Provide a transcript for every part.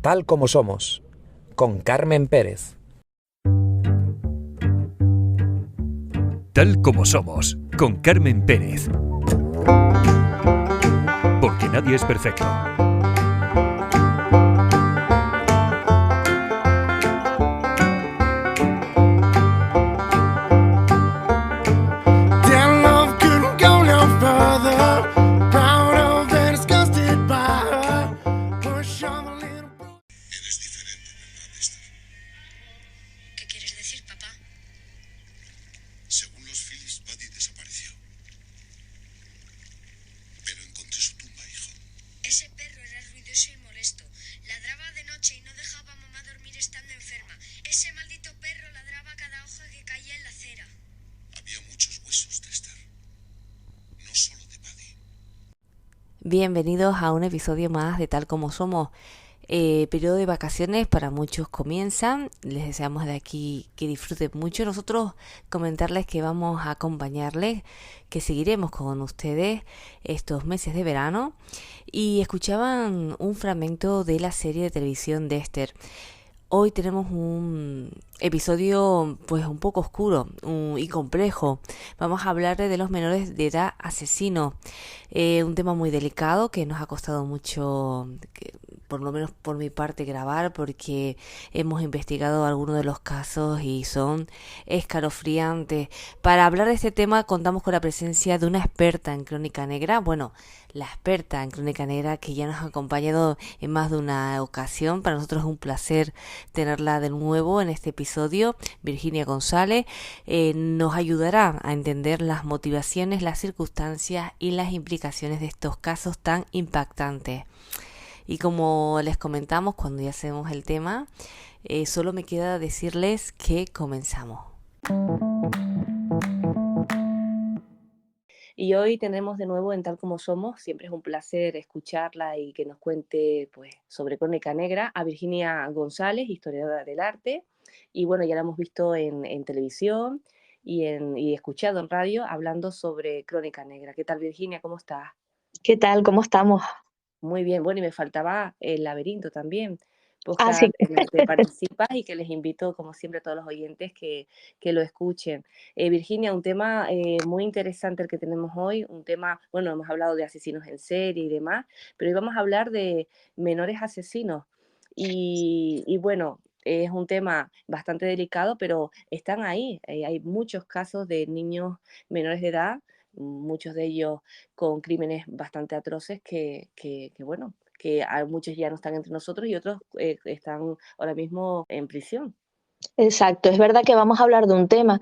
Tal como somos, con Carmen Pérez. Tal como somos, con Carmen Pérez. Porque nadie es perfecto. Bienvenidos a un episodio más de Tal como somos. Periodo de vacaciones para muchos comienzan. Les deseamos de aquí que disfruten mucho. Nosotros comentarles que vamos a acompañarles, que seguiremos con ustedes estos meses de verano. Y escuchaban un fragmento de la serie de televisión Dexter. Hoy tenemos un episodio pues un poco oscuro y complejo. Vamos a hablar de los menores de edad asesinos. Un tema muy delicado que nos ha costado mucho, por lo menos por mi parte, grabar, porque hemos investigado algunos de los casos y son escalofriantes. Para hablar de este tema contamos con la presencia de una experta en crónica negra. Bueno, la experta en crónica negra que ya nos ha acompañado en más de una ocasión. Para nosotros es un placer tenerla de nuevo en este episodio. Virginia González nos ayudará a entender las motivaciones, las circunstancias y las implicaciones de estos casos tan impactantes. Y como les comentamos cuando ya hacemos el tema, solo me queda decirles que comenzamos. Y hoy tenemos de nuevo en Tal como somos, siempre es un placer escucharla y que nos cuente pues, sobre crónica negra, a Virginia González, historiadora del arte. Y bueno, ya la hemos visto en televisión y escuchado en radio hablando sobre crónica negra. ¿Qué tal, Virginia? ¿Cómo estás? ¿Qué tal? ¿Cómo estamos? Muy bien. Bueno, y me faltaba El laberinto también, Ah, podcast sí. en el que participas y que les invito, como siempre, a todos los oyentes que lo escuchen. Virginia, un tema muy interesante el que tenemos hoy, un tema, bueno, hemos hablado de asesinos en serie y demás, pero hoy vamos a hablar de menores asesinos. Y bueno, es un tema bastante delicado, pero están ahí. Hay muchos casos de niños menores de edad, muchos de ellos con crímenes bastante atroces bueno, que muchos ya no están entre nosotros y otros están ahora mismo en prisión. Exacto, es verdad que vamos a hablar de un tema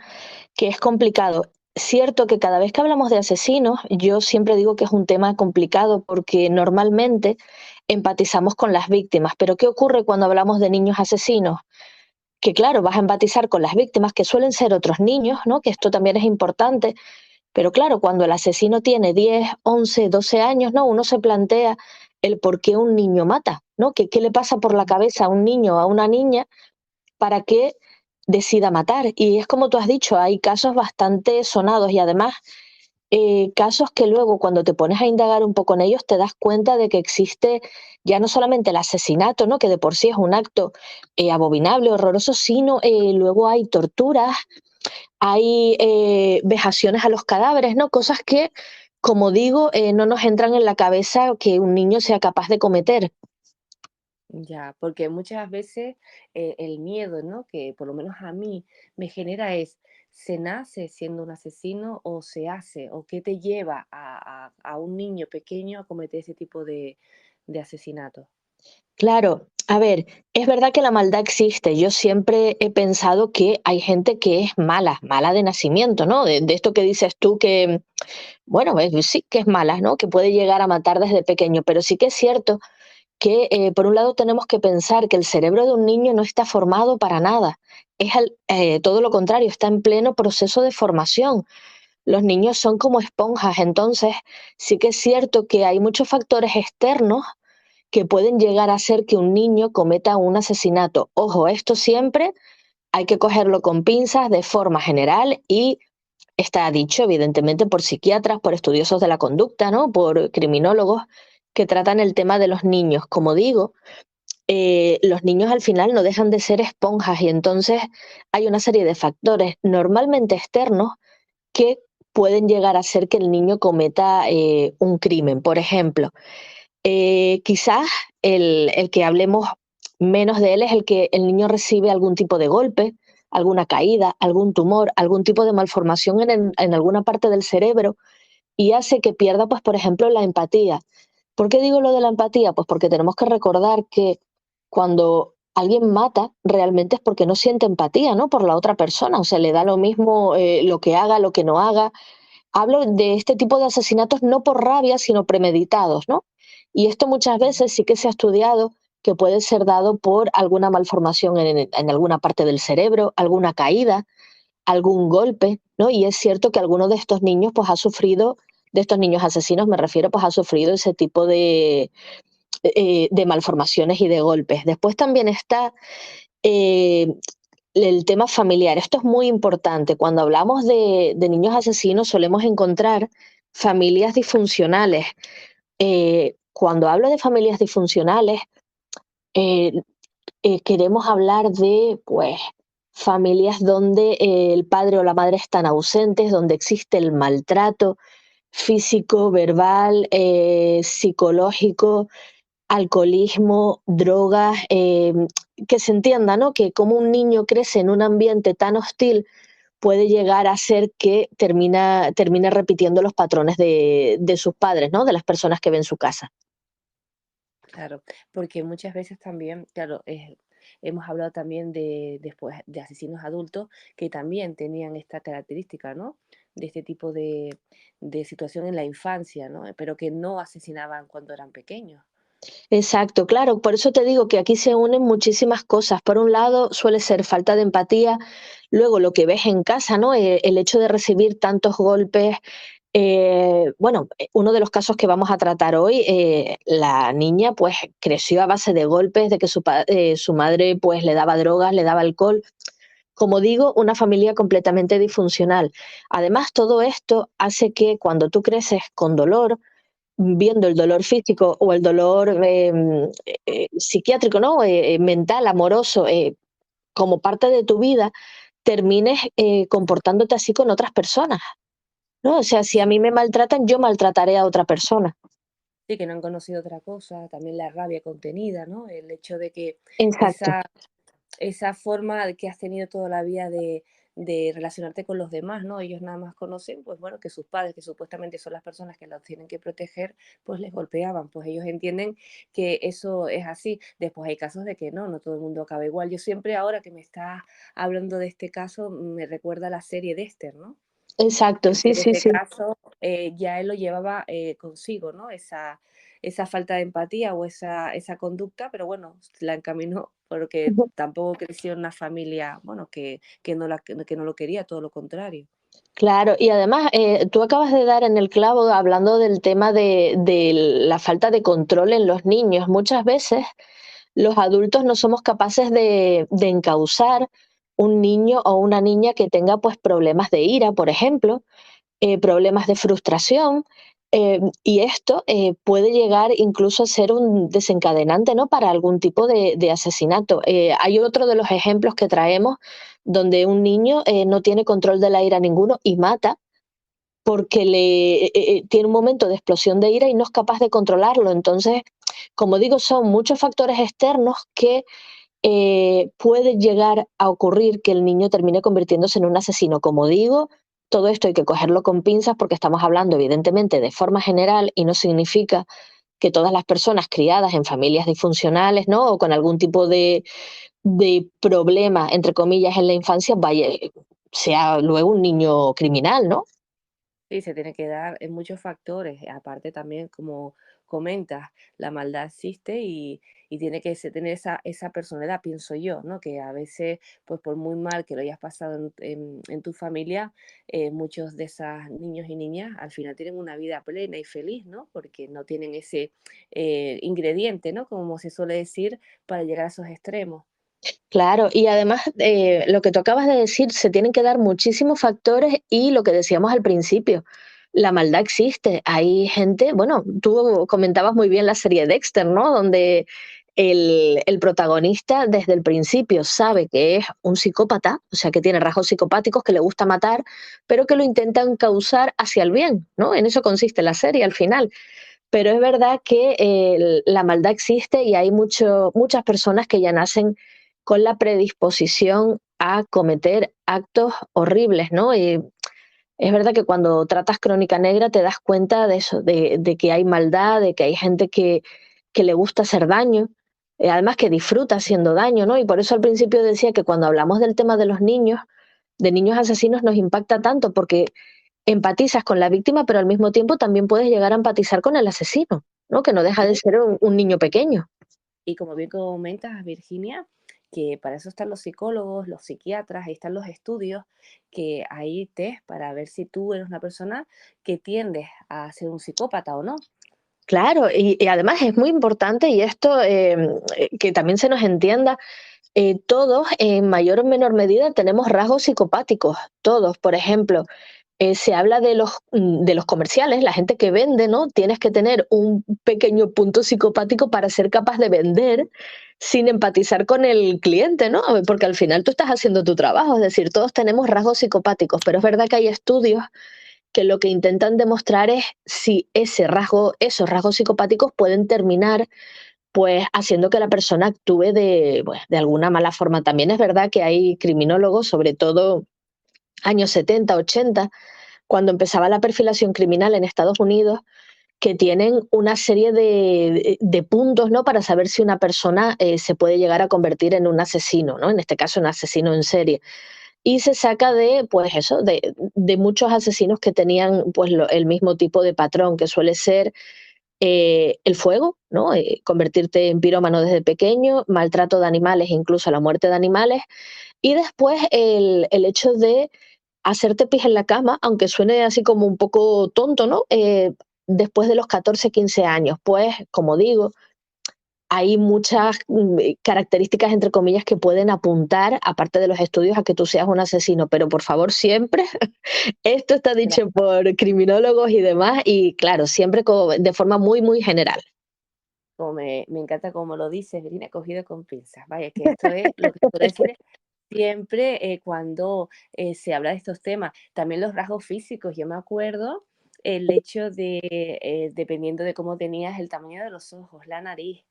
que es complicado. Cierto que cada vez que hablamos de asesinos, yo siempre digo que es un tema complicado porque normalmente empatizamos con las víctimas, pero ¿qué ocurre cuando hablamos de niños asesinos? Que claro, vas a empatizar con las víctimas, que suelen ser otros niños, ¿no? Que esto también es importante, pero claro, cuando el asesino tiene 10, 11, 12 años, ¿no? Uno se plantea el por qué un niño mata, ¿no? ¿Qué le pasa por la cabeza a un niño o a una niña para que decida matar? Y es como tú has dicho, hay casos bastante sonados y además casos que luego cuando te pones a indagar un poco en ellos te das cuenta de que existe ya no solamente el asesinato, ¿no? Que de por sí es un acto abominable, horroroso, sino luego hay torturas, hay vejaciones a los cadáveres, ¿no? Cosas que, como digo, no nos entran en la cabeza que un niño sea capaz de cometer. Ya, porque muchas veces el miedo, ¿no? Que por lo menos a mí me genera es, ¿se nace siendo un asesino o se hace? ¿O qué te lleva a un niño pequeño a cometer ese tipo de asesinato? Claro, a ver, es verdad que la maldad existe. Yo siempre he pensado que hay gente que es mala, mala de nacimiento, ¿no? De esto que dices tú que, bueno, sí que es mala, ¿no? Que puede llegar a matar desde pequeño, pero sí que es cierto que, por un lado, tenemos que pensar que el cerebro de un niño no está formado para nada. Todo lo contrario, está en pleno proceso de formación. Los niños son como esponjas, entonces sí que es cierto que hay muchos factores externos que pueden llegar a hacer que un niño cometa un asesinato. Ojo, esto siempre hay que cogerlo con pinzas de forma general y está dicho evidentemente por psiquiatras, por estudiosos de la conducta, ¿no? Por criminólogos que tratan el tema de los niños. Como digo, los niños al final no dejan de ser esponjas y entonces hay una serie de factores normalmente externos que pueden llegar a hacer que el niño cometa un crimen. Por ejemplo, quizás el que hablemos menos de él es el que el niño recibe algún tipo de golpe, alguna caída, algún tumor, algún tipo de malformación en alguna parte del cerebro y hace que pierda, pues, por ejemplo, la empatía. ¿Por qué digo lo de la empatía? Pues porque tenemos que recordar que cuando alguien mata, realmente es porque no siente empatía, ¿no? Por la otra persona, o sea, le da lo mismo lo que haga, lo que no haga. Hablo de este tipo de asesinatos no por rabia, sino premeditados, ¿no? Y esto muchas veces sí que se ha estudiado que puede ser dado por alguna malformación en alguna parte del cerebro, alguna caída, algún golpe, ¿no? Y es cierto que alguno de estos niños, pues ha sufrido, de estos niños asesinos me refiero, pues ha sufrido ese tipo de malformaciones y de golpes. Después también está eh, el tema familiar. Esto es muy importante. Cuando hablamos de niños asesinos solemos encontrar familias disfuncionales. Cuando hablo de familias disfuncionales, eh, queremos hablar de, pues, familias donde el padre o la madre están ausentes, donde existe el maltrato físico, verbal, psicológico, alcoholismo, drogas, que se entienda, ¿no? Que como un niño crece en un ambiente tan hostil puede llegar a ser que termina repitiendo los patrones de sus padres, ¿no? De las personas que ven su casa. Claro, porque muchas veces también, claro, hemos hablado también de después de asesinos adultos que también tenían esta característica, ¿no? De este tipo de situación en la infancia, ¿no? Pero que no asesinaban cuando eran pequeños. Exacto, claro, por eso te digo que aquí se unen muchísimas cosas. Por un lado, suele ser falta de empatía, luego lo que ves en casa, ¿no? El hecho de recibir tantos golpes. Bueno, uno de los casos que vamos a tratar hoy, la niña pues creció a base de golpes, de que su madre pues le daba drogas, le daba alcohol. Como digo, una familia completamente disfuncional. Además, todo esto hace que cuando tú creces con dolor, viendo el dolor físico o el dolor psiquiátrico, ¿no? Mental, amoroso, como parte de tu vida, termines comportándote así con otras personas, ¿no? O sea, si a mí me maltratan, yo maltrataré a otra persona. Sí, que no han conocido otra cosa, también la rabia contenida, ¿no? El hecho de que Exacto. esa esa forma que has tenido toda la vida de relacionarte con los demás, ¿no? Ellos nada más conocen, pues bueno, que sus padres, que supuestamente son las personas que los tienen que proteger, pues les golpeaban, pues ellos entienden que eso es así. Después hay casos de que no, no todo el mundo acaba igual. Yo siempre ahora que me estás hablando de este caso, me recuerda la serie Dexter, ¿no? Exacto, Porque sí, en sí, este sí. caso ya él lo llevaba consigo, ¿no? Esa falta de empatía o esa conducta, pero bueno, la encaminó porque Ujú. tampoco creció en una familia, bueno, que no lo quería, todo lo contrario. Claro, y además tú acabas de dar en el clavo hablando del tema de la falta de control en los niños. Muchas veces los adultos no somos capaces de encauzar un niño o una niña que tenga pues problemas de ira, por ejemplo, problemas de frustración, y esto puede llegar incluso a ser un desencadenante, ¿no? Para algún tipo de asesinato. Hay otro de los ejemplos que traemos donde un niño no tiene control de la ira ninguno y mata porque tiene un momento de explosión de ira y no es capaz de controlarlo. Entonces, como digo, son muchos factores externos que puede llegar a ocurrir que el niño termine convirtiéndose en un asesino. Como digo, todo esto hay que cogerlo con pinzas porque estamos hablando evidentemente de forma general y no significa que todas las personas criadas en familias disfuncionales, ¿no? O con algún tipo de problema, entre comillas, en la infancia, sea luego un niño criminal, ¿no? Sí, se tiene que dar en muchos factores. Aparte también, como comentas, la maldad existe y tiene que tener esa personalidad, pienso yo, ¿no? Que a veces, pues por muy mal que lo hayas pasado en tu familia, muchos de esos niños y niñas al final tienen una vida plena y feliz, ¿no? Porque no tienen ese ingrediente, ¿no? Como se suele decir, para llegar a esos extremos. Claro, y además lo que tú acabas de decir, se tienen que dar muchísimos factores y lo que decíamos al principio, la maldad existe. Hay gente, bueno, tú comentabas muy bien la serie Dexter, ¿no? Donde el protagonista desde el principio sabe que es un psicópata, o sea, que tiene rasgos psicopáticos, que le gusta matar, pero que lo intentan causar hacia el bien, ¿no? En eso consiste la serie al final. Pero es verdad que la maldad existe y hay muchas personas que ya nacen con la predisposición a cometer actos horribles, ¿no? Y es verdad que cuando tratas Crónica Negra te das cuenta de eso, de que hay maldad, de que hay gente que le gusta hacer daño, además que disfruta haciendo daño, ¿no? Y por eso al principio decía que cuando hablamos del tema de niños asesinos, nos impacta tanto porque empatizas con la víctima, pero al mismo tiempo también puedes llegar a empatizar con el asesino, ¿no? Que no deja de Sí. ser un niño pequeño. Y como bien comentas, Virginia, que para eso están los psicólogos, los psiquiatras, ahí están los estudios, que hay test para ver si tú eres una persona que tiendes a ser un psicópata o no. Claro, y además es muy importante, y esto que también se nos entienda, todos en mayor o menor medida tenemos rasgos psicopáticos, todos. Por ejemplo, se habla de los comerciales, la gente que vende, ¿no? Tienes que tener un pequeño punto psicopático para ser capaz de vender sin empatizar con el cliente, ¿no? Porque al final tú estás haciendo tu trabajo, es decir, todos tenemos rasgos psicopáticos, pero es verdad que hay estudios que lo que intentan demostrar es si esos rasgos psicopáticos pueden terminar pues haciendo que la persona actúe de alguna mala forma. También es verdad que hay criminólogos, sobre todo años 70, 80, cuando empezaba la perfilación criminal en Estados Unidos, que tienen una serie de puntos, ¿no? Para saber si una persona se puede llegar a convertir en un asesino, ¿no? En este caso, un asesino en serie. Y se saca pues eso, de muchos asesinos que tenían pues el mismo tipo de patrón, que suele ser el fuego, ¿no? Convertirte en pirómano desde pequeño, maltrato de animales, incluso la muerte de animales, y después el hecho de hacerte pis en la cama, aunque suene así como un poco tonto, ¿no? Después de los 14, 15 años, pues, como digo, hay muchas características, entre comillas, que pueden apuntar, aparte de los estudios, a que tú seas un asesino. Pero por favor, siempre, esto está Claro. dicho por criminólogos y demás, y claro, siempre de forma muy, muy general. Como me encanta como lo dices, Virginia, cogido con pinzas. Vaya, que esto es lo que suelo decir siempre cuando se habla de estos temas. También los rasgos físicos. Yo me acuerdo el hecho de, dependiendo de cómo tenías el tamaño de los ojos, la nariz,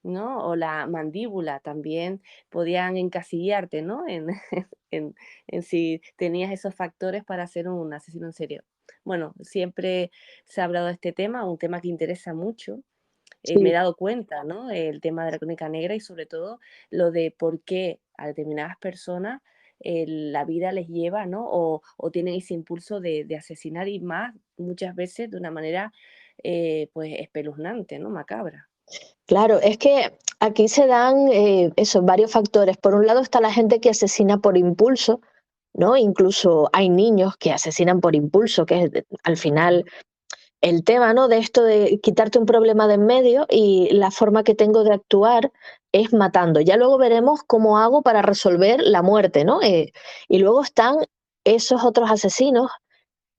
¿no? O la mandíbula también podían encasillarte, ¿no? En, en si tenías esos factores para ser un asesino en serio. Bueno, siempre se ha hablado de este tema, un tema que interesa mucho. Me he Sí. dado cuenta, ¿no? El tema de la crónica negra y sobre todo lo de por qué a determinadas personas la vida les lleva, ¿no? O tienen ese impulso de asesinar y más muchas veces de una manera pues espeluznante, ¿no? Macabra. Claro, es que aquí se dan varios factores. Por un lado está la gente que asesina por impulso, ¿no? Incluso hay niños que asesinan por impulso, que es al final el tema, ¿no? De esto de quitarte un problema de en medio y la forma que tengo de actuar es matando. Ya luego veremos cómo hago para resolver la muerte, ¿no? Y luego están esos otros asesinos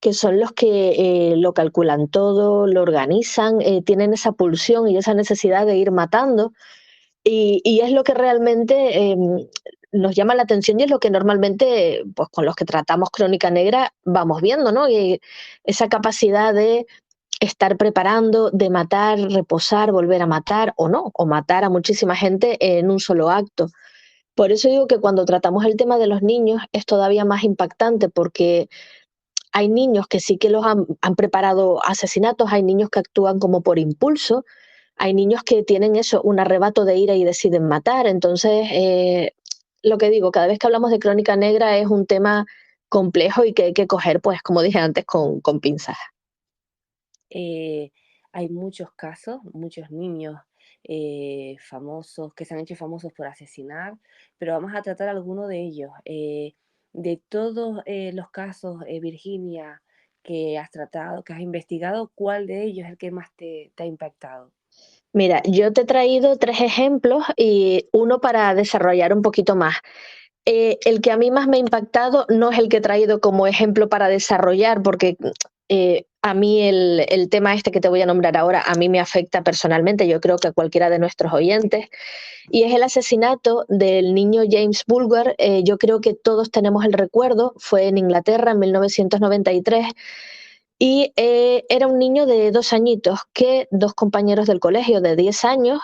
que son los que lo calculan todo, lo organizan, tienen esa pulsión y esa necesidad de ir matando. Y es lo que realmente nos llama la atención y es lo que normalmente, pues con los que tratamos Crónica Negra, vamos viendo, ¿no? Y esa capacidad de estar preparando, de matar, reposar, volver a matar o no, o matar a muchísima gente en un solo acto. Por eso digo que cuando tratamos el tema de los niños es todavía más impactante porque hay niños que sí que han preparado asesinatos, hay niños que actúan como por impulso, hay niños que tienen eso, un arrebato de ira y deciden matar. Entonces, lo que digo, cada vez que hablamos de Crónica Negra es un tema complejo y que hay que coger, pues, como dije antes, con pinzas. Eh, Hay muchos casos, muchos niños famosos que se han hecho famosos por asesinar, pero vamos a tratar alguno de ellos. De todos los casos, Virginia, que has tratado, que has investigado, ¿cuál de ellos es el que más te ha impactado? Mira, yo te he traído 3 ejemplos y uno para desarrollar un poquito más. El que a mí más me ha impactado no es el que he traído como ejemplo para desarrollar, porque A mí el tema este que te voy a nombrar ahora, a mí me afecta personalmente, yo creo que a cualquiera de nuestros oyentes, y es el asesinato del niño James Bulwer. Yo creo que todos tenemos el recuerdo, fue en Inglaterra en 1993, y era un niño de 2 añitos que dos compañeros del colegio de 10 años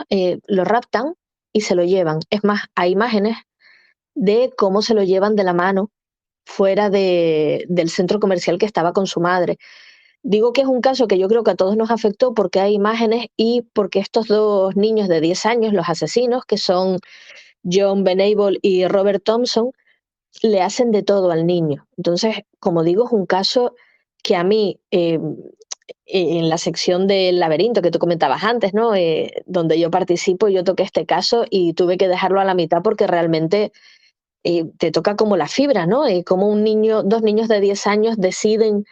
lo raptan y se lo llevan. Es más, hay imágenes de cómo se lo llevan de la mano fuera del centro comercial que estaba con su madre. Digo que es un caso que yo creo que a todos nos afectó porque hay imágenes y porque estos dos niños de 10 años, los asesinos, que son John Venable y Robert Thompson, le hacen de todo al niño. Entonces, como digo, es un caso que a mí, en la sección del laberinto que tú comentabas antes, ¿no? Donde yo participo, yo toqué este caso y tuve que dejarlo a la mitad porque realmente te toca como la fibra, ¿no? Como dos niños de 10 años deciden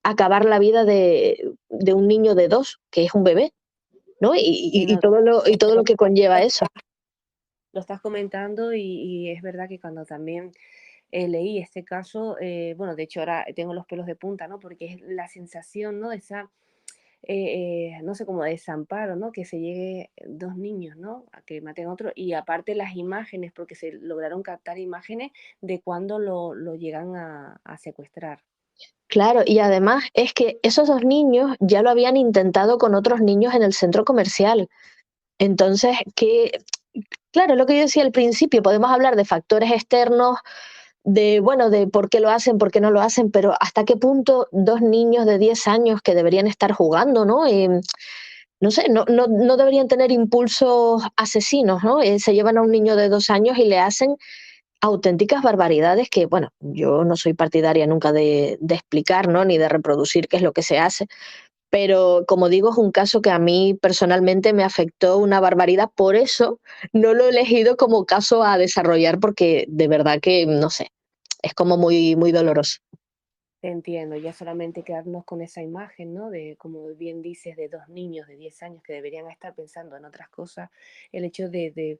acabar la vida de un niño de 2 que es un bebé, ¿no? Sí, no, Y todo lo que conlleva eso. lo estás comentando y es verdad que cuando también leí este caso, bueno, de hecho ahora tengo los pelos de punta, ¿no? Porque es la sensación, ¿no? De esa, no sé, como de desamparo, ¿no? Que se llegue dos niños, ¿no? A que maten a otro y aparte las imágenes, porque se lograron captar imágenes de cuando lo llegan a secuestrar. Claro, y además es que esos dos niños ya lo habían intentado con otros niños en el centro comercial. Entonces, claro, lo que yo decía al principio, podemos hablar de factores externos, bueno, de por qué lo hacen, por qué no lo hacen, pero hasta qué punto dos niños de 10 años que deberían estar jugando, ¿no? No sé, no deberían tener impulsos asesinos, ¿no? Se llevan a un niño de 2 años y le hacen auténticas barbaridades que, bueno, yo no soy partidaria nunca de explicar, ¿no? Ni de reproducir qué es lo que se hace, pero como digo, es un caso que a mí personalmente me afectó una barbaridad, por eso no lo he elegido como caso a desarrollar, porque de verdad que, no sé, es como muy, muy doloroso. Te entiendo, ya solamente quedarnos con esa imagen, ¿no? De, como bien dices, de dos niños de 10 años que deberían estar pensando en otras cosas, el hecho de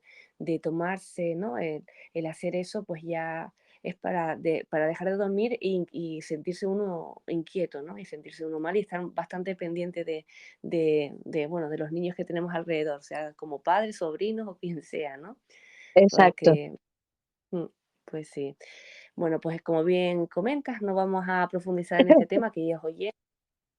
tomarse, ¿no? El hacer eso, pues ya es para dejar de dormir y sentirse uno inquieto, ¿no? Y sentirse uno mal y estar bastante pendiente bueno, de los niños que tenemos alrededor, sea como padres, sobrinos o quien sea, ¿no? Exacto. Porque, mm, pues sí. Bueno, pues como bien comentas, no vamos a profundizar en este tema, que ellos oyen,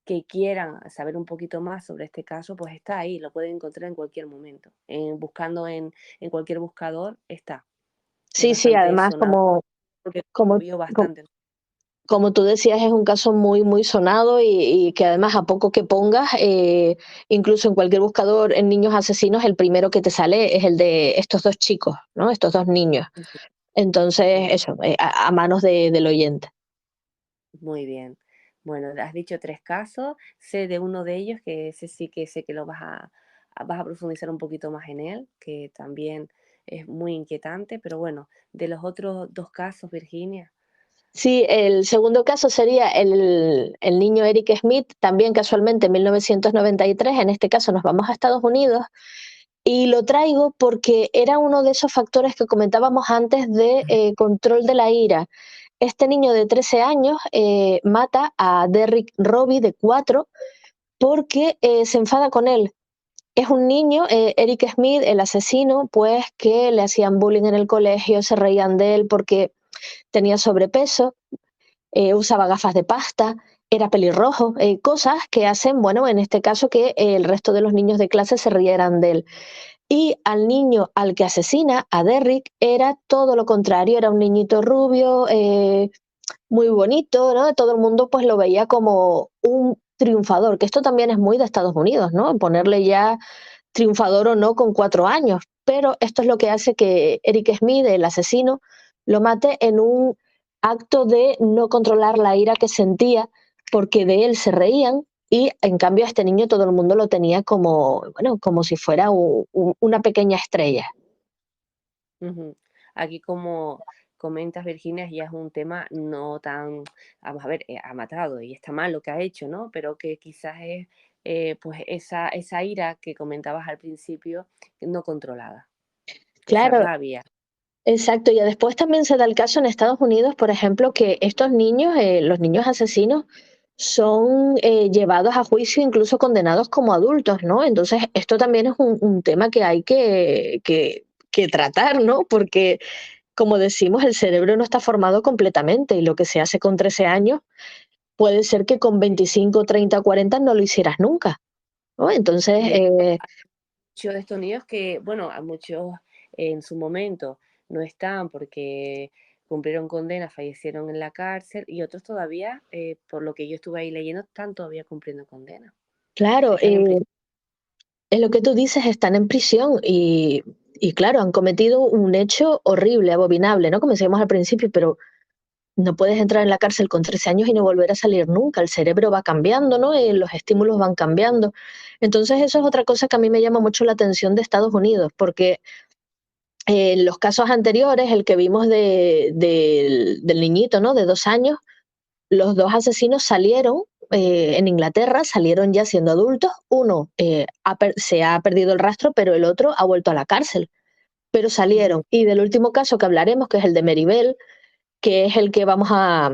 que quieran saber un poquito más sobre este caso, pues está ahí, lo pueden encontrar en cualquier momento. Buscando en cualquier buscador está. Es Sí, sí, bastante además, sonado porque como, vio como, bastante. como tú decías, es un caso muy, muy sonado y que además a poco que pongas, incluso en cualquier buscador en niños asesinos, el primero que te sale es el de estos dos chicos, ¿no? Estos dos niños. Ujú, Entonces, ujú. eso, a manos del oyente. Muy bien. Bueno, has dicho tres casos, sé de uno de ellos, que ese sí que sé que lo vas a profundizar un poquito más en él, que también es muy inquietante, pero bueno, de los otros dos casos, Virginia. Sí, el segundo caso sería el niño Eric Smith, también casualmente en 1993. En este caso nos vamos a Estados Unidos y lo traigo porque era uno de esos factores que comentábamos antes de control de la ira. Este niño de 13 años mata a Derrick Robbie de 4 porque se enfada con él. Es un niño, Eric Smith, el asesino, pues que le hacían bullying en el colegio, se reían de él porque tenía sobrepeso, usaba gafas de pasta, era pelirrojo, cosas que hacen, bueno, en este caso que el resto de los niños de clase se rieran de él. Y al niño al que asesina, a Derrick, era todo lo contrario, era un niñito rubio, muy bonito, ¿no? Todo el mundo pues lo veía como un triunfador, que esto también es muy de Estados Unidos, ¿no? Ponerle ya triunfador o no con 4 años. Pero esto es lo que hace que Eric Smith, el asesino, lo mate en un acto de no controlar la ira que sentía, porque de él se reían y en cambio a este niño todo el mundo lo tenía como, bueno, como si fuera una pequeña estrella. Ujú. Aquí, como comentas, Virginia, ya es un tema no tan, vamos a ver, ha matado y está mal lo que ha hecho, ¿no? Pero que quizás es pues esa ira que comentabas al principio, no controlada, esa Claro, rabia. exacto. Y después también se da el caso en Estados Unidos, por ejemplo, que estos niños, los niños asesinos, son llevados a juicio, incluso condenados como adultos, ¿no? Entonces, esto también es un tema que hay que tratar, ¿no? Porque, como decimos, el cerebro no está formado completamente y lo que se hace con 13 años puede ser que con 25, 30, 40 no lo hicieras nunca, ¿no? Entonces, De muchos de estos niños que, bueno, a muchos en su momento no están porque cumplieron condena, fallecieron en la cárcel y otros todavía, por lo que yo estuve ahí leyendo, están todavía cumpliendo condena. claro, Están en prisión. es lo que tú dices, están en prisión y claro, han cometido un hecho horrible, abominable, ¿no? Como decíamos al principio, pero no puedes entrar en la cárcel con 13 años y no volver a salir nunca. El cerebro va cambiando, ¿no? Los estímulos van cambiando. Entonces, eso es otra cosa que a mí me llama mucho la atención de Estados Unidos, porque en los casos anteriores, el que vimos del niñito, ¿no? De 2 años, los dos asesinos salieron en Inglaterra, salieron ya siendo adultos. Uno se ha perdido el rastro, pero el otro ha vuelto a la cárcel. Pero Ujú. salieron. Y del último caso que hablaremos, que es el de Meribel, que es el que vamos a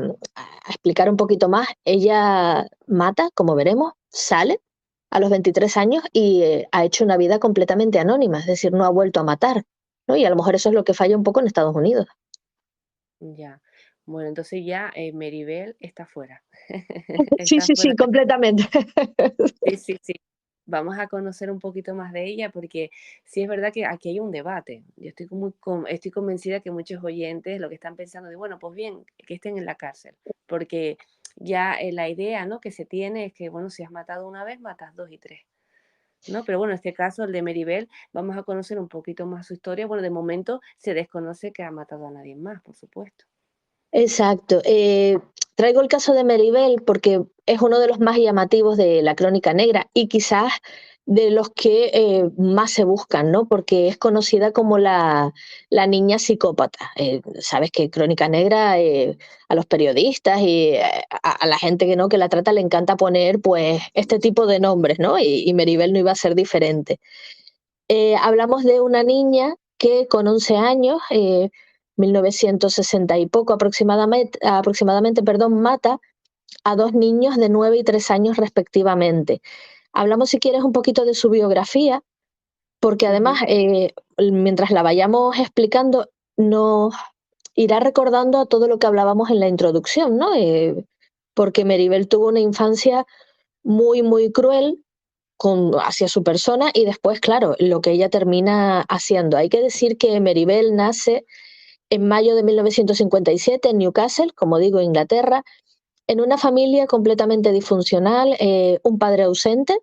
explicar un poquito más, ella mata, como veremos, sale a los 23 años y ha hecho una vida completamente anónima, es decir, no ha vuelto a matar, ¿no? Y a lo mejor eso es lo que falla un poco en Estados Unidos. Ya. Bueno, entonces ya Meribel está fuera. Sí, Está sí, fuera. sí, completamente. Sí, sí, sí. Vamos a conocer un poquito más de ella porque sí es verdad que aquí hay un debate. Yo estoy convencida que muchos oyentes lo que están pensando de, bueno, pues bien, que estén en la cárcel, porque ya la idea, ¿no? que se tiene es que, bueno, si has matado una vez, matas dos y tres, ¿no? Pero bueno, en este caso, el de Meribel, vamos a conocer un poquito más su historia. Bueno, de momento se desconoce que ha matado a nadie más, por supuesto. Exacto. Traigo el caso de Meribel porque es uno de los más llamativos de la Crónica Negra y quizás de los que más se buscan, ¿no? Porque es conocida como la niña psicópata. Sabes que Crónica Negra a los periodistas y a la gente que no que la trata le encanta poner pues este tipo de nombres, ¿no? Y Meribel no iba a ser diferente. Hablamos de una niña que con 11 años, 1960 y poco aproximadamente, perdón, mata a dos niños de 9 y 3 años respectivamente. Hablamos, si quieres, un poquito de su biografía, porque además, Ujú. mientras la vayamos explicando, nos irá recordando a todo lo que hablábamos en la introducción, ¿no? Porque Meribel tuvo una infancia muy, muy cruel, hacia su persona y después, claro, lo que ella termina haciendo. Hay que decir que Meribel nace en mayo de 1957 en Newcastle, como digo, Inglaterra, en una familia completamente disfuncional, un padre ausente.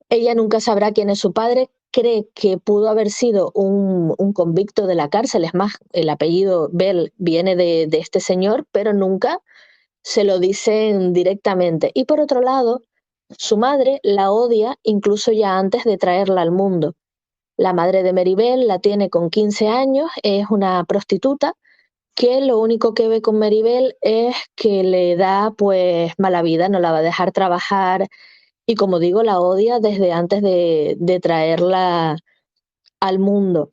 Ella nunca sabrá quién es su padre, cree que pudo haber sido un convicto de la cárcel, es más, el apellido Bell viene de este señor, pero nunca se lo dicen directamente. Y por otro lado, su madre la odia incluso ya antes de traerla al mundo. La madre de Meribel la tiene con 15 años, es una prostituta que lo único que ve con Meribel es que le da pues mala vida, no la va a dejar trabajar y como digo, la odia desde antes de traerla al mundo.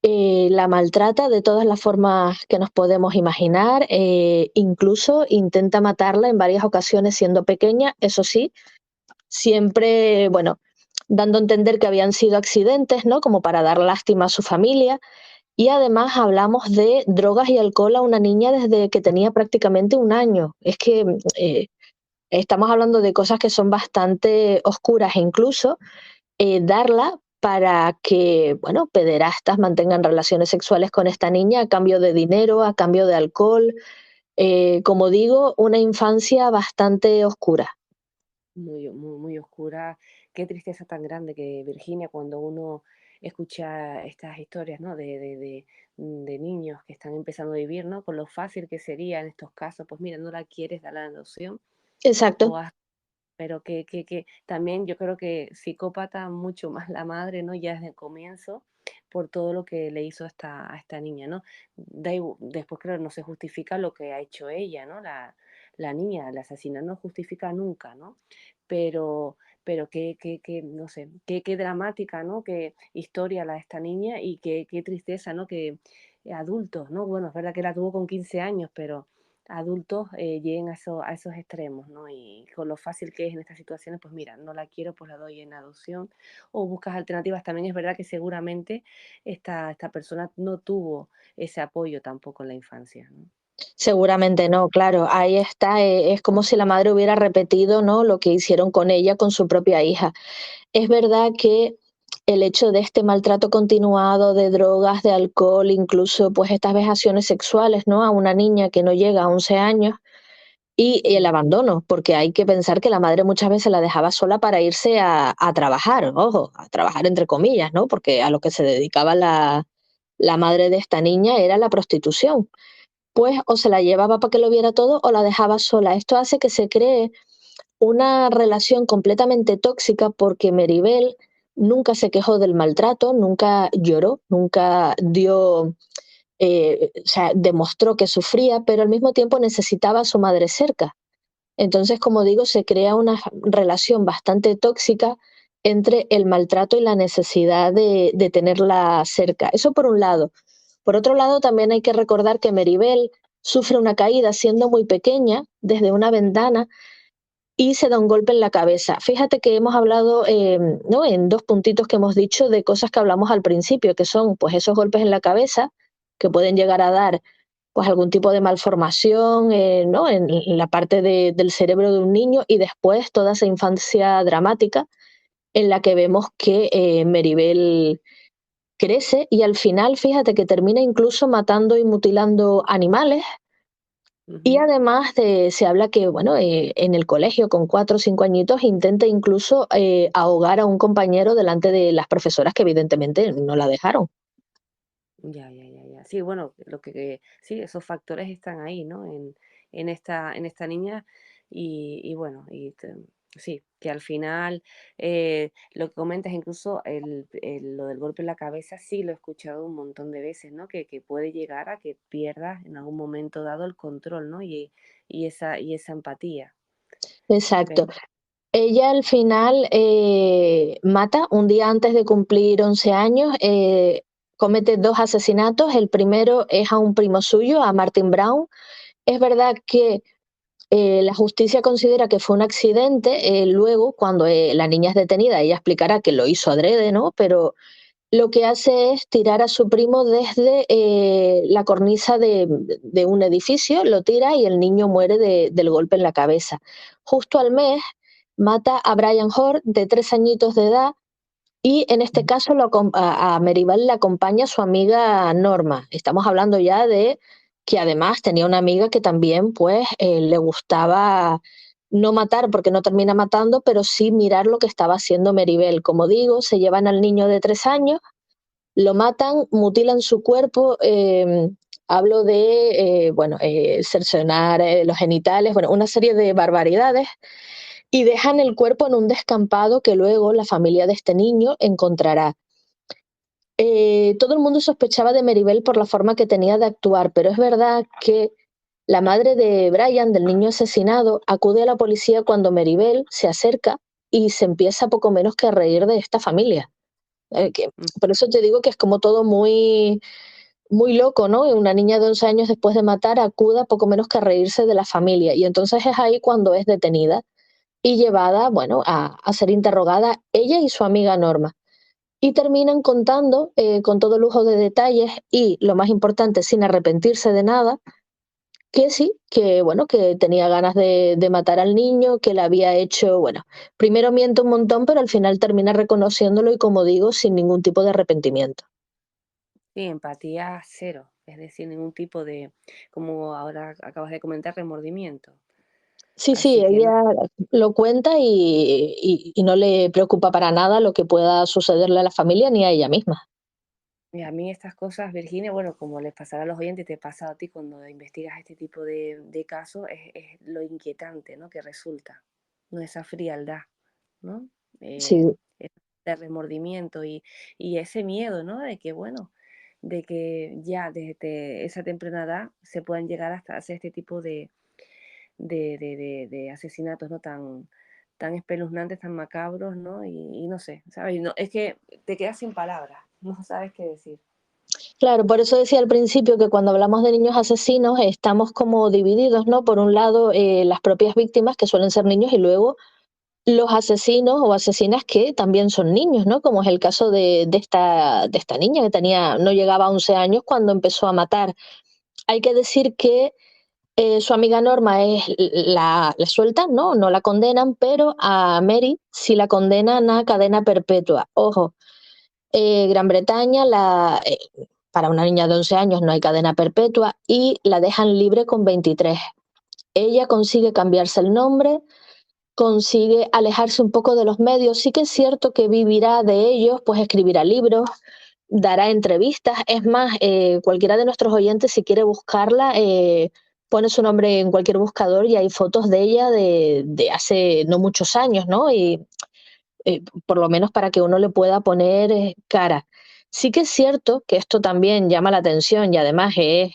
La maltrata de todas las formas que nos podemos imaginar, incluso intenta matarla en varias ocasiones siendo pequeña, eso sí, siempre, bueno, dando a entender que habían sido accidentes, ¿no? Como para dar lástima a su familia. Y además hablamos de drogas y alcohol a una niña desde que tenía prácticamente 1 año. Es que estamos hablando de cosas que son bastante oscuras e incluso darla para que, bueno, pederastas mantengan relaciones sexuales con esta niña a cambio de dinero, a cambio de alcohol. Como digo, una infancia bastante oscura. Muy, muy, muy oscura. Qué tristeza tan grande que Virginia, cuando uno escucha estas historias, ¿no? De niños que están empezando a vivir, ¿no? Con lo fácil que sería en estos casos, pues mira, no la quieres dar la adopción, Exacto. o pero que también yo creo que psicópata mucho más la madre, ¿no? Ya desde el comienzo, por todo lo que le hizo a esta niña, ¿no? Después creo que no se justifica lo que ha hecho ella, ¿no? La niña, la asesina, no justifica nunca, ¿no? Pero, pero no sé, qué dramática, ¿no? Qué historia la de esta niña y qué tristeza, ¿no? Que adultos, ¿no? Bueno, es verdad que la tuvo con 15 años, pero adultos lleguen a esos extremos, ¿no? Y con lo fácil que es en estas situaciones, pues mira, no la quiero, pues la doy en adopción o buscas alternativas. También es verdad que seguramente esta persona no tuvo ese apoyo tampoco en la infancia, ¿no? Seguramente no, claro, ahí está, es como si la madre hubiera repetido, ¿no?, lo que hicieron con ella, con su propia hija. Es verdad que el hecho de este maltrato continuado de drogas, de alcohol, incluso pues estas vejaciones sexuales, ¿no?, a una niña que no llega a 11 años y el Mm, abandono, porque hay que pensar que la madre muchas veces la dejaba sola para irse a trabajar, ojo, a trabajar entre comillas, ¿no?, porque a lo que se dedicaba la madre de esta niña era la prostitución. Pues o se la llevaba para que lo viera todo o la dejaba sola. Esto hace que se cree una relación completamente tóxica porque Meribel nunca se quejó del maltrato, nunca lloró, nunca dio, o sea, demostró que sufría, pero al mismo tiempo necesitaba a su madre cerca. Entonces, como digo, se crea una relación bastante tóxica entre el maltrato y la necesidad de tenerla cerca. Eso por un lado. Por otro lado, también hay que recordar que Meribel sufre una caída siendo muy pequeña desde una ventana y se da un golpe en la cabeza. Fíjate que hemos hablado, ¿no?, en dos puntitos que hemos dicho de cosas que hablamos al principio, que son pues esos golpes en la cabeza que pueden llegar a dar pues algún tipo de malformación, ¿no?, en la parte del cerebro de un niño y después toda esa infancia dramática en la que vemos que Meribel crece y al final, fíjate que termina incluso matando y mutilando animales y ujú. además se habla que, bueno, en el colegio con 4 o 5 añitos intenta incluso ahogar a un compañero delante de las profesoras que evidentemente no la dejaron. Ya, ya, ya, ya. Sí, bueno, sí, esos factores están ahí, ¿no? En esta niña y bueno, sí, que al final lo que comentas, incluso lo del golpe en la cabeza, sí lo he escuchado un montón de veces, ¿no? Que puede llegar a que pierdas en algún momento dado el control, ¿no? Y esa empatía. Exacto. Pero, Ella al final mata un día antes de cumplir 11 años, comete 2 asesinatos. El primero es a un primo suyo, a Martin Brown. Es verdad que la justicia considera que fue un accidente. Luego, cuando la niña es detenida, ella explicará que lo hizo adrede, ¿no? Pero lo que hace es tirar a su primo desde la cornisa de un edificio, lo tira y el niño muere del golpe en la cabeza. Justo al mes mata a Brian Hort, de 3 añitos de edad, y en este caso a Meribel le acompaña su amiga Norma. Estamos hablando ya de que además tenía una amiga que también pues le gustaba no matar porque no termina matando, pero sí mirar lo que estaba haciendo Meribel. Como digo, se llevan al niño de 3 años, lo matan, mutilan su cuerpo, hablo de, bueno, cercenar los genitales, bueno, una serie de barbaridades y dejan el cuerpo en un descampado que luego la familia de este niño encontrará. Todo el mundo sospechaba de Meribel por la forma que tenía de actuar, pero es verdad que la madre de Brian, del niño asesinado, acude a la policía cuando Meribel se acerca y se empieza poco menos que a reír de esta familia. mm, Por eso te digo que es como todo muy, muy loco, ¿no? Una niña de 11 años después de matar acuda poco menos que a reírse de la familia. Y entonces es ahí cuando es detenida y llevada, bueno, a ser interrogada ella y su amiga Norma. Y terminan contando con todo lujo de detalles y, lo más importante, sin arrepentirse de nada, que sí, que bueno, que tenía ganas de matar al niño, que le había hecho, bueno, primero miente un montón, pero al final termina reconociéndolo y, como digo, sin ningún tipo de arrepentimiento. sí, empatía cero, es decir, ningún tipo de, como ahora acabas de comentar, remordimiento. Sí, sí, Así que no. ella lo cuenta y no le preocupa para nada lo que pueda sucederle a la familia ni a ella misma. Y a mí estas cosas, Virginia, bueno, como les pasará a los oyentes, te pasa a ti cuando investigas este tipo de casos, es lo inquietante, ¿no? Que resulta, ¿no? Esa frialdad, ¿no? Sí, De remordimiento y ese miedo, ¿no? De que, bueno, de que ya desde esa temprana edad se puedan llegar hasta hacer este tipo de asesinatos, ¿no? Tan espeluznantes, tan macabros, ¿no? Y no sé, ¿sabes? No, es que te quedas sin palabras, no sabes qué decir. Claro, por eso decía al principio que cuando hablamos de niños asesinos estamos como divididos, ¿no? Por un lado, las propias víctimas, que suelen ser niños, y luego los asesinos o asesinas que también son niños, ¿no? Como es el caso de esta niña que no llegaba a 11 años cuando empezó a matar. Hay que decir que su amiga Norma la sueltan, ¿no? No la condenan, pero a Mary sí la condenan a cadena perpetua. Ojo, Gran Bretaña, para una niña de 11 años no hay cadena perpetua y la dejan libre con 23. Ella consigue cambiarse el nombre, consigue alejarse un poco de los medios. Sí que es cierto que vivirá de ellos, pues escribirá libros, dará entrevistas. Es más, cualquiera de nuestros oyentes, si quiere buscarla, pone su nombre en cualquier buscador y hay fotos de ella de hace no muchos años, ¿no? Y por lo menos para que uno le pueda poner cara. Sí que es cierto que esto también llama la atención y además es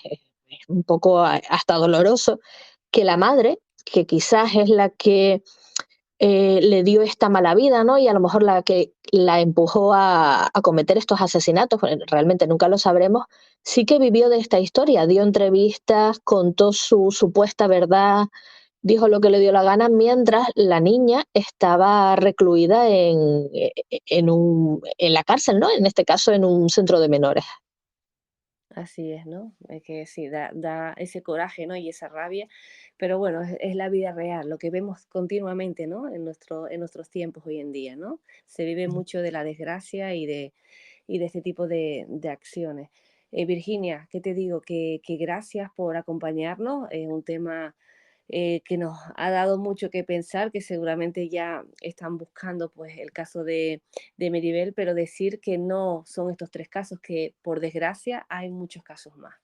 un poco hasta doloroso que la madre, que quizás es la que le dio esta mala vida, ¿no? Y a lo mejor la que la empujó a cometer estos asesinatos, realmente nunca lo sabremos, sí que vivió de esta historia, dio entrevistas, contó su supuesta verdad, dijo lo que le dio la gana, mientras la niña estaba recluida en la cárcel, ¿no? En este caso, en un centro de menores. Así es, ¿no? Es que sí, da ese coraje, ¿no? Y esa rabia, pero bueno, es la vida real, lo que vemos continuamente, ¿no? En nuestros tiempos hoy en día, ¿no? Se vive mucho de la desgracia y de este tipo de acciones. Virginia, ¿qué te digo? Que gracias por acompañarnos. Es un tema que nos ha dado mucho que pensar, que seguramente ya están buscando pues el caso de Meribel, pero decir que no son estos tres casos, que por desgracia hay muchos casos más.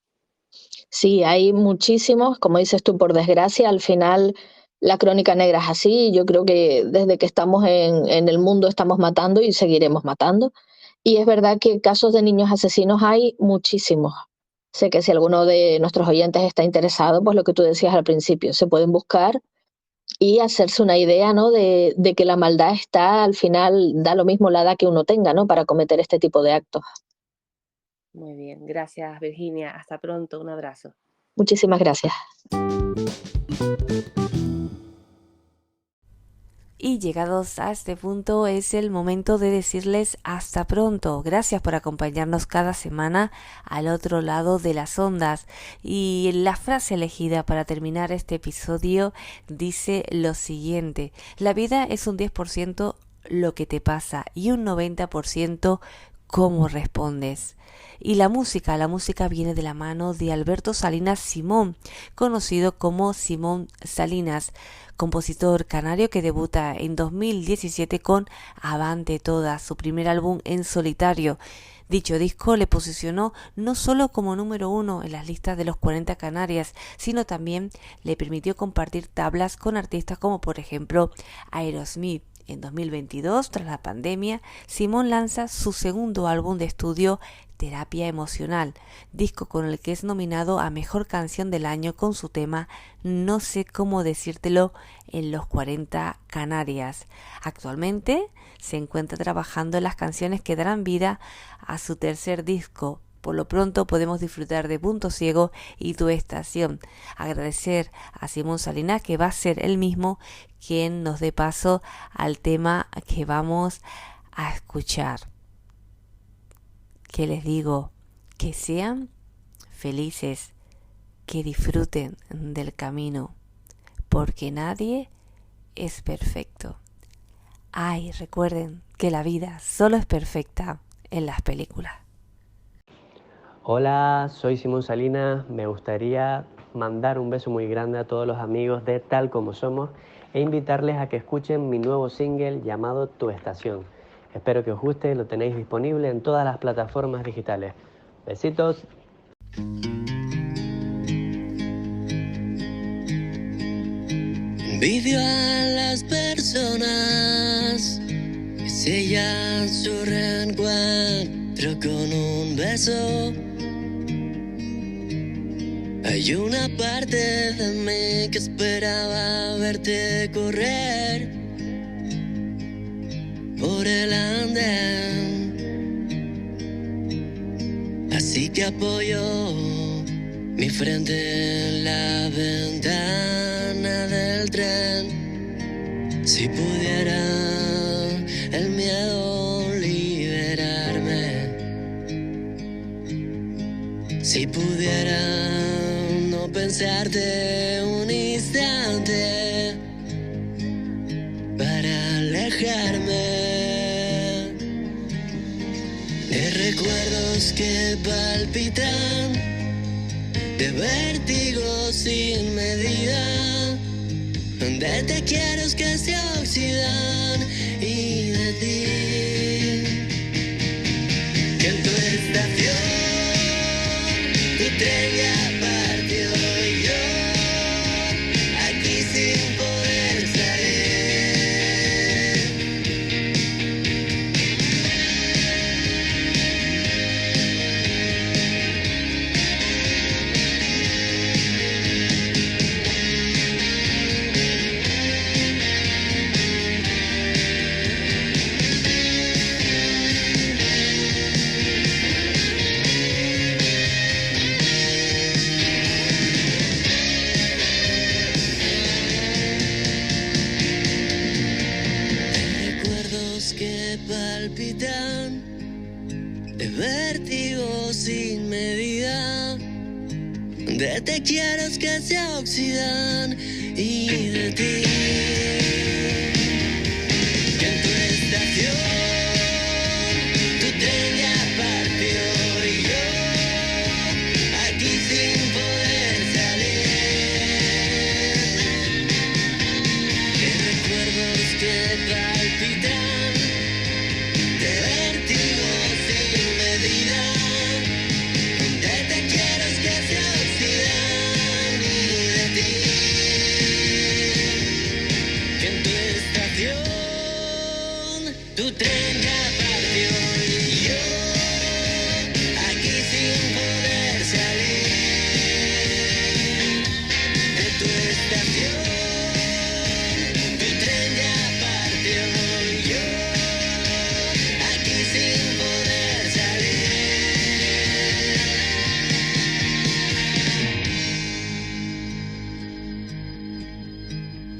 Sí, hay muchísimos, como dices tú, por desgracia, al final la crónica negra es así. Yo creo que desde que estamos en el mundo estamos matando y seguiremos matando. Y es verdad que casos de niños asesinos hay muchísimos. Sé que si alguno de nuestros oyentes está interesado, pues lo que tú decías al principio, se pueden buscar y hacerse una idea, ¿no? De que la maldad está, al final, da lo mismo la edad que uno tenga, ¿no? Para cometer este tipo de actos. Muy bien, gracias Virginia, hasta pronto, un abrazo. Muchísimas gracias. Y llegados a este punto es el momento de decirles hasta pronto. Gracias por acompañarnos cada semana al otro lado de las ondas. Y la frase elegida para terminar este episodio dice lo siguiente: la vida es un 10% lo que te pasa y un 90% cómo respondes. Y la música viene de la mano de Alberto Salinas Simón, conocido como Simón Salinas, compositor canario que debuta en 2017 con Avante Todas, su primer álbum en solitario. Dicho disco le posicionó no solo como número 1 en las listas de los 40 Canarias, sino también le permitió compartir tablas con artistas como por ejemplo Aerosmith. En 2022, tras la pandemia, Simón lanza su segundo álbum de estudio, Terapia Emocional, disco con el que es nominado a Mejor Canción del Año con su tema No sé cómo decírtelo en los 40 Canarias. Actualmente se encuentra trabajando en las canciones que darán vida a su tercer disco. Por lo pronto podemos disfrutar de Punto Ciego y Tu Estación. Agradecer a Simón Salinas, que va a ser él mismo quien nos dé paso al tema que vamos a escuchar. ¿Qué les digo? Que sean felices, que disfruten del camino, porque nadie es perfecto. Ay, recuerden que la vida solo es perfecta en las películas. Hola, soy Simón Salinas. Me gustaría mandar un beso muy grande a todos los amigos de Tal Como Somos e invitarles a que escuchen mi nuevo single llamado Tu Estación. Espero que os guste, lo tenéis disponible en todas las plataformas digitales. Besitos. Envidio a las personas que sellan su reencuentro con un beso. Hay una parte de mí que esperaba verte correr por el andén Así que apoyo mi frente en la ventana del tren. Si pudiera el miedo liberarme, si pudiera no pensarte un instante para alejarme de recuerdos que palpitan, de vértigo sin medida, de te quiero que se oxidan y de ti que en tu estación tu tren ya partió y yo aquí sin poder salir. Que palpitan, de vértigo sin medida, de te quiero que se oxidan y de ti que en tu estación tu tren ya partió y yo aquí sin poder salir. Que recuerdos que palpitan, de vértigo sin medida, de te quiero que se oxidan y de ti que en tu estación tu tren ya partió y yo aquí sin poder salir. De tu estación tu tren ya partió y yo aquí sin poder salir.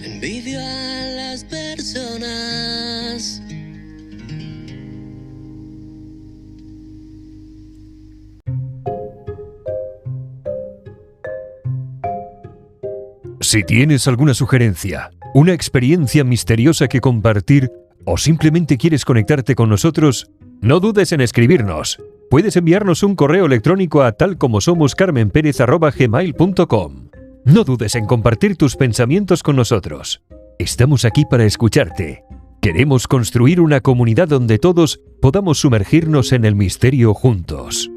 Envidio a las personas Si tienes alguna sugerencia, una experiencia misteriosa que compartir o simplemente quieres conectarte con nosotros, no dudes en escribirnos. Puedes enviarnos un correo electrónico a talcomosomoscarmenperez@gmail.com. No dudes en compartir tus pensamientos con nosotros. Estamos aquí para escucharte. Queremos construir una comunidad donde todos podamos sumergirnos en el misterio juntos.